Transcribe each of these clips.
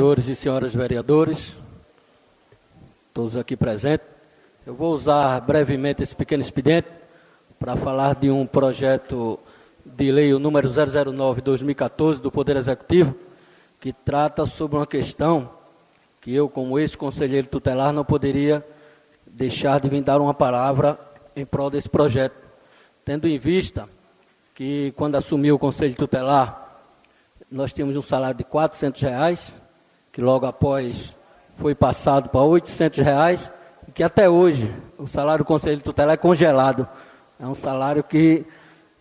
Senhores e senhoras vereadores, todos aqui presentes, eu vou usar brevemente esse pequeno expediente para falar de um projeto de lei, o número 009/2014, do Poder Executivo, que trata sobre uma questão que eu, como ex-conselheiro tutelar, não poderia deixar de vir dar uma palavra em prol desse projeto, tendo em vista que, quando assumi o Conselho Tutelar, nós tínhamos um salário de R$400, que logo após foi passado para R$800, e que até hoje o salário do Conselho Tutelar é congelado. É um salário que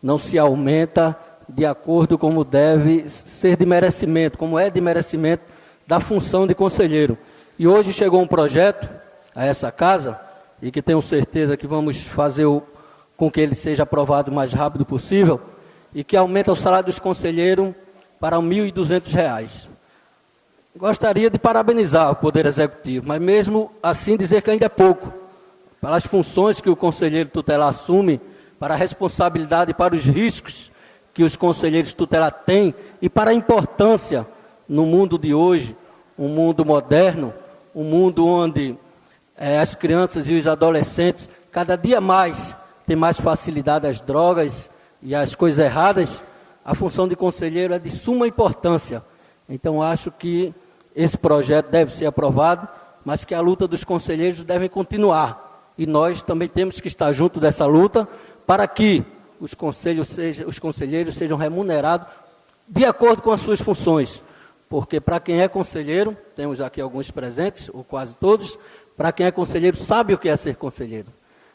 não se aumenta de acordo como deve ser de merecimento, como é de merecimento da função de conselheiro. E hoje chegou um projeto a essa casa, e que tenho certeza que vamos fazer com que ele seja aprovado o mais rápido possível, e que aumenta o salário dos conselheiros para R$1.200. Gostaria de parabenizar o Poder Executivo, mas mesmo assim dizer que ainda é pouco, pelas funções que o conselheiro tutelar assume, para a responsabilidade e para os riscos que os conselheiros tutelar têm, e para a importância no mundo de hoje, um mundo moderno, um mundo onde as crianças e os adolescentes cada dia mais têm mais facilidade às drogas e às coisas erradas. A função de conselheiro é de suma importância. Então, acho que esse projeto deve ser aprovado, mas que a luta dos conselheiros deve continuar. E nós também temos que estar junto dessa luta para que os conselheiros sejam remunerados de acordo com as suas funções. Porque para quem é conselheiro, temos aqui alguns presentes, ou quase todos, para quem é conselheiro sabe o que é ser conselheiro.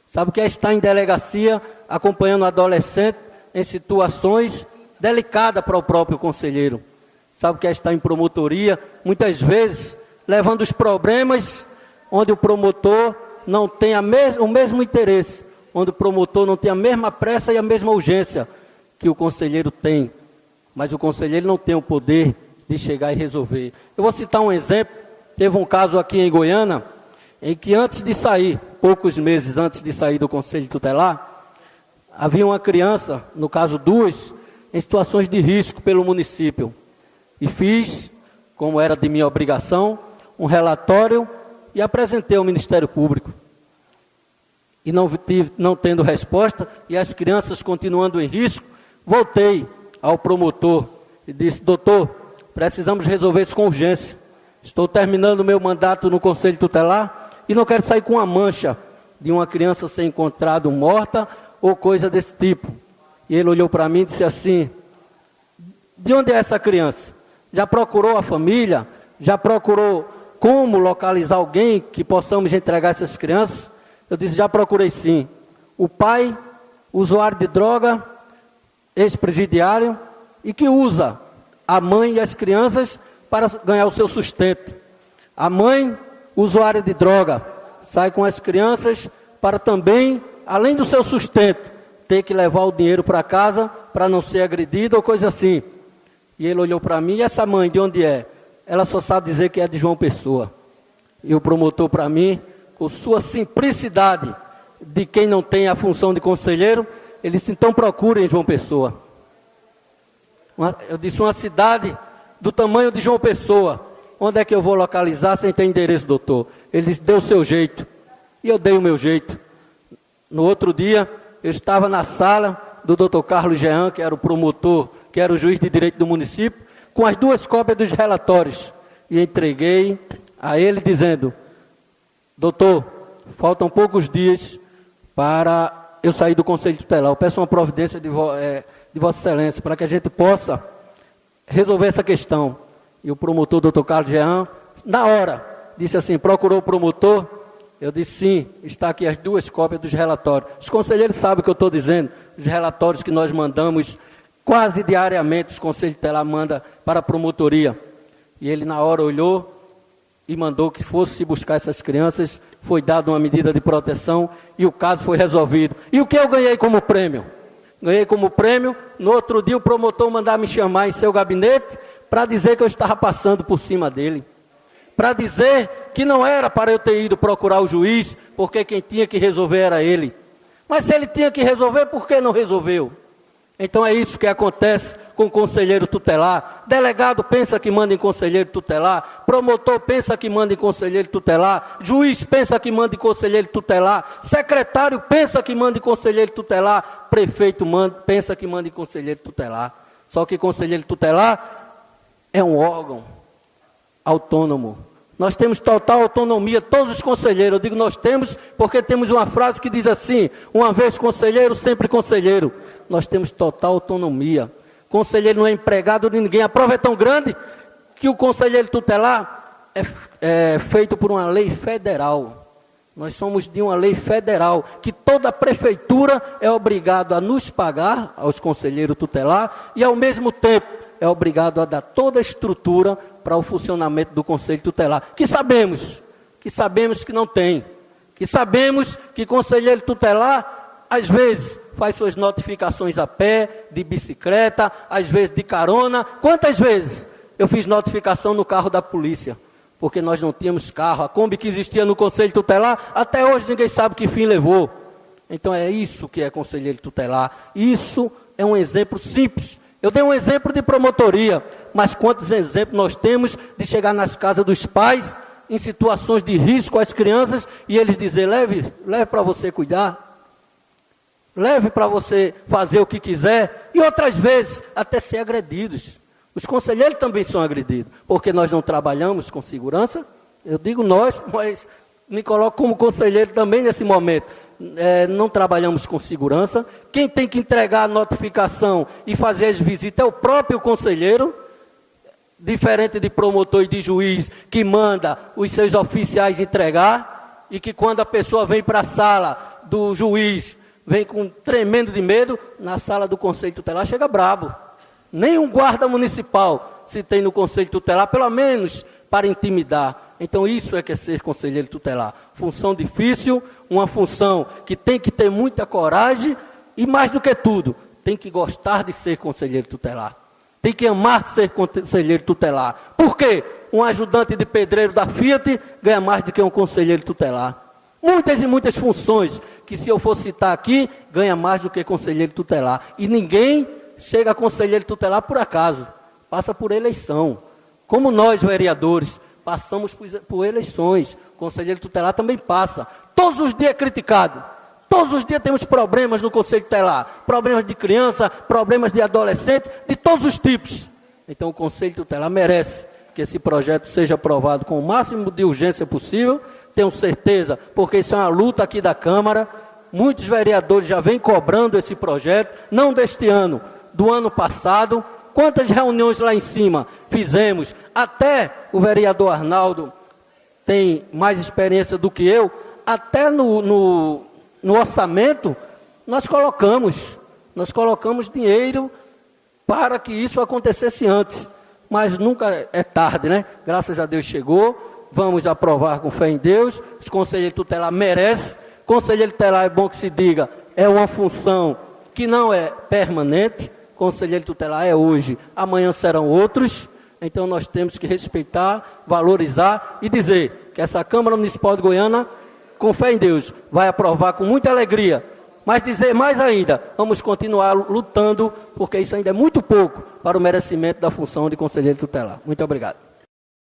Sabe o que é estar em delegacia acompanhando o adolescente em situações delicadas para o próprio conselheiro. Sabe o que é estar em promotoria, muitas vezes levando os problemas onde o promotor não tem o mesmo interesse, onde o promotor não tem a mesma pressa e a mesma urgência que o conselheiro tem. Mas o conselheiro não tem o poder de chegar e resolver. Eu vou citar um exemplo. Teve um caso aqui em Goiânia, em que antes de sair, poucos meses antes de sair do Conselho Tutelar, havia uma criança, no caso duas, em situações de risco pelo município. E fiz, como era de minha obrigação, um relatório e apresentei ao Ministério Público. E não tendo resposta, e as crianças continuando em risco, voltei ao promotor e disse: doutor, precisamos resolver isso com urgência. Estou terminando o meu mandato no Conselho Tutelar e não quero sair com uma mancha de uma criança ser encontrada morta ou coisa desse tipo. E ele olhou para mim e disse assim: de onde é essa criança? Já procurou a família? Já procurou como localizar alguém que possamos entregar essas crianças? Eu disse: já procurei sim. O pai, usuário de droga, ex-presidiário, e que usa a mãe e as crianças para ganhar o seu sustento. A mãe, usuária de droga, sai com as crianças para também, além do seu sustento, ter que levar o dinheiro para casa para não ser agredido ou coisa assim. E ele olhou para mim: e essa mãe, de onde é? Ela só sabe dizer que é de João Pessoa. E o promotor, para mim, com sua simplicidade de quem não tem a função de conselheiro, ele disse: então procurem João Pessoa. Eu disse: uma cidade do tamanho de João Pessoa, onde é que eu vou localizar sem ter endereço, doutor? Ele disse: dê o seu jeito. E eu dei o meu jeito. No outro dia, eu estava na sala do doutor Carlos Jean, que era o promotor, que era o juiz de direito do município, com as duas cópias dos relatórios, e entreguei a ele dizendo: doutor, faltam poucos dias para eu sair do Conselho Tutelar. Eu peço uma providência de Vossa Excelência, para que a gente possa resolver essa questão. E o promotor, doutor Carlos Jean, na hora, disse assim: procurou o promotor? Eu disse: sim, está aqui as duas cópias dos relatórios. Os conselheiros sabem o que eu estou dizendo, os relatórios que nós mandamos quase diariamente, os conselhos tutelar mandam para a promotoria. E ele na hora olhou e mandou que fosse buscar essas crianças, foi dada uma medida de proteção e o caso foi resolvido. E o que eu ganhei como prêmio? Ganhei como prêmio, no outro dia o promotor mandar me chamar em seu gabinete para dizer que eu estava passando por cima dele. Para dizer que não era para eu ter ido procurar o juiz, porque quem tinha que resolver era ele. Mas se ele tinha que resolver, por que não resolveu? Então é isso que acontece com o conselheiro tutelar. Delegado pensa que manda em conselheiro tutelar, promotor pensa que manda em conselheiro tutelar, juiz pensa que manda em conselheiro tutelar, secretário pensa que manda em conselheiro tutelar, prefeito pensa que manda em conselheiro tutelar. Só que conselheiro tutelar é um órgão autônomo. Nós temos total autonomia, todos os conselheiros. Eu digo nós temos porque temos uma frase que diz assim: uma vez conselheiro, sempre conselheiro. Nós temos total autonomia. Conselheiro não é empregado de ninguém. A prova é tão grande que o conselheiro tutelar é feito por uma lei federal. Nós somos de uma lei federal, que toda prefeitura é obrigada a nos pagar, aos conselheiros tutelar, e ao mesmo tempo é obrigado a dar toda a estrutura para o funcionamento do conselho tutelar. Que sabemos que não tem. Que sabemos que conselheiro tutelar, às vezes, faz suas notificações a pé, de bicicleta, às vezes de carona. Quantas vezes eu fiz notificação no carro da polícia? Porque nós não tínhamos carro. A Kombi que existia no conselho tutelar, até hoje ninguém sabe que fim levou. Então é isso que é conselheiro tutelar. Isso é um exemplo simples. Eu dei um exemplo de promotoria, mas quantos exemplos nós temos de chegar nas casas dos pais, em situações de risco às crianças, e eles dizer: leve para você cuidar, leve para você fazer o que quiser, e outras vezes até ser agredidos. Os conselheiros também são agredidos, porque nós não trabalhamos com segurança. Eu digo nós, mas me coloco como conselheiro também nesse momento. Não trabalhamos com segurança. Quem tem que entregar a notificação e fazer as visitas é o próprio conselheiro, diferente de promotor e de juiz, que manda os seus oficiais entregar, e que quando a pessoa vem para a sala do juiz, vem com tremendo de medo, na sala do conselho tutelar chega brabo. Nem guarda municipal se tem no conselho tutelar, pelo menos para intimidar. Então isso é que é ser conselheiro tutelar. Função difícil, uma função que tem que ter muita coragem e, mais do que tudo, tem que gostar de ser conselheiro tutelar. Tem que amar ser conselheiro tutelar. Por quê? Um ajudante de pedreiro da Fiat ganha mais do que um conselheiro tutelar. Muitas e muitas funções que, se eu for citar aqui, ganha mais do que conselheiro tutelar. E ninguém chega a conselheiro tutelar por acaso. Passa por eleição. Como nós, vereadores, passamos por eleições. O conselheiro tutelar também passa. Todos os dias é criticado. Todos os dias temos problemas no conselho tutelar. Problemas de criança, problemas de adolescentes, de todos os tipos. Então o conselho tutelar merece que esse projeto seja aprovado com o máximo de urgência possível. Tenho certeza, porque isso é uma luta aqui da Câmara. Muitos vereadores já vêm cobrando esse projeto, não deste ano, do ano passado. Quantas reuniões lá em cima fizemos? Até o vereador Arnaldo tem mais experiência do que eu. Até no orçamento nós colocamos dinheiro para que isso acontecesse antes. Mas nunca é tarde, né? Graças a Deus chegou. Vamos aprovar com fé em Deus. Os conselheiros tutelar merecem. Conselheiro tutelar, é bom que se diga, é uma função que não é permanente. Conselheiro tutelar é hoje, amanhã serão outros. Então nós temos que respeitar, valorizar e dizer que essa Câmara Municipal de Goiânia, com fé em Deus, vai aprovar com muita alegria. Mas dizer mais ainda, vamos continuar lutando, porque isso ainda é muito pouco para o merecimento da função de conselheiro tutelar. Muito obrigado.